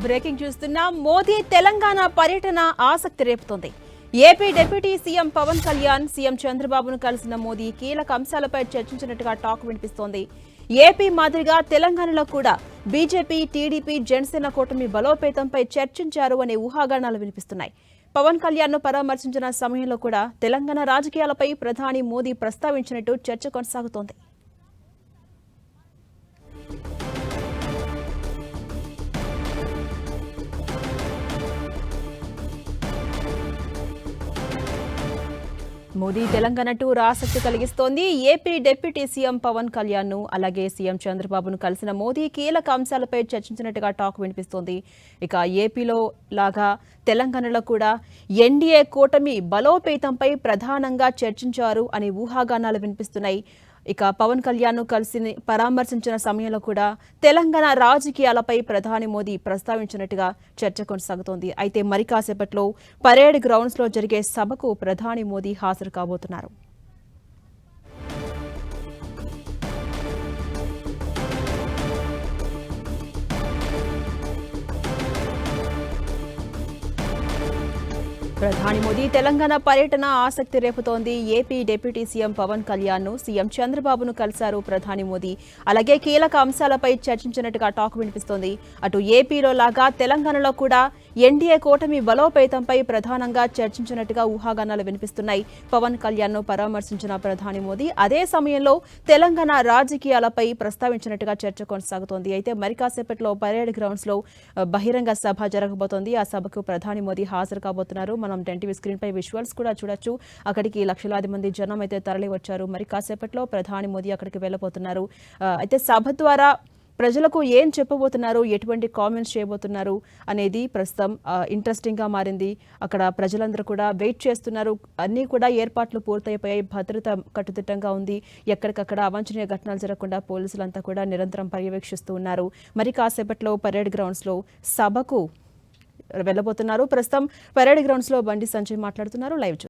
Breaking చూస్తున్నాం. మోదీ తెలంగాణ పర్యటన ఆసక్తి రేపుతోంది. AP deputy CM Pawan Kalyan CM చంద్రబాబును కలిసిన మోదీ కీలక అంశాలపై చర్చించినట్టుగా టాక్ వినిపిస్తోంది. ఏపీ మాదిరిగా తెలంగాణలో కూడా బీజేపీ, టీడీపీ, జనసేన కూటమి బలోపేతంపై చర్చించారు అనే ఊహాగానాలు వినిపిస్తున్నాయి. పవన్ కళ్యాణ్ ను పరామర్శించిన సమయంలో కూడా తెలంగాణ రాజకీయాలపై ప్రధాని మోదీ ప్రస్తావించినట్టు చర్చ కొనసాగుతోంది. మోదీ తెలంగాణ టూర్ ఆసక్తి కలిగిస్తోంది. AP deputy CM Pawan Kalyan ను అలాగే సీఎం చంద్రబాబును కలిసిన మోదీ కీలక అంశాలపై చర్చించినట్టుగా టాక్ వినిపిస్తోంది. ఇక ఏపీలో లాగా తెలంగాణలో కూడా ఎన్డీఏ కూటమి బలోపేతంపై ప్రధానంగా చర్చించారు అనే ఊహాగానాలు వినిపిస్తున్నాయి. ఇక పవన్ కళ్యాణ్ ను కలిసి పరామర్శించిన సమయంలో కూడా తెలంగాణ రాజకీయాలపై ప్రధాని మోదీ ప్రస్తావించినట్టుగా చర్చ కొనసాగుతోంది. అయితే మరి కాసేపట్లో పరేడ్ గ్రౌండ్స్ లో జరిగే సభకు ప్రధాని మోదీ హాజరు కాబోతున్నారు. ప్రధాని మోదీ తెలంగాణ పర్యటన ఆసక్తి రేపుతోంది. AP deputy CM Pawan Kalyan ను సీఎం చంద్రబాబును కలిశారు ప్రధాని మోదీ. అలాగే కీలక అంశాలపై చర్చించినట్టుగా టాక్ వినిపిస్తోంది. అటు ఏపీలో లాగా తెలంగాణలో కూడా ఎన్డీఏ కూటమి బలోపేతంపై ప్రధానంగా చర్చించినట్టుగా ఊహాగానాలు వినిపిస్తున్నాయి. పవన్ కళ్యాణ్ ను పరామర్శించిన ప్రధాని మోదీ అదే సమయంలో తెలంగాణ రాజకీయాలపై ప్రస్తావించినట్టుగా చర్చ కొనసాగుతోంది. అయితే మరి కాసేపట్లో పరేడ్ గ్రౌండ్స్ లో బహిరంగ సభ జరగబోతోంది. ఆ సభకు ప్రధాని మోదీ హాజరు కాబోతున్నారు. మనం 10 స్క్రీన్ పై విజువల్స్ కూడా చూడొచ్చు. అక్కడికి లక్షలాది మంది జనం అయితే తరలి వచ్చారు. మరి కాసేపట్లో ప్రధాని మోదీ అక్కడికి వెళ్ళబోతున్నారు. అయితే సభ ద్వారా ప్రజలకు ఏం చెప్పబోతున్నారు, ఎటువంటి కామెంట్స్ చేయబోతున్నారు అనేది ప్రస్తుతం ఇంట్రెస్టింగ్ గా మారింది. అక్కడ ప్రజలందరూ కూడా వెయిట్ చేస్తున్నారు. అన్ని కూడా ఏర్పాట్లు పూర్తయిపోయాయి. భద్రత కట్టుదిట్టంగా ఉంది. ఎక్కడికక్కడ అవాంఛనీయ ఘటనలు జరగకుండా పోలీసులంతా కూడా నిరంతరం పర్యవేక్షిస్తూ ఉన్నారు. మరి కాసేపట్లో పరేడ్ గ్రౌండ్స్ లో సభకు వెళ్ళబోతున్నారు. ప్రస్తుతం పరేడ్ గ్రౌండ్స్ లో బండి సంజయ్ మాట్లాడుతున్నారు. లైవ్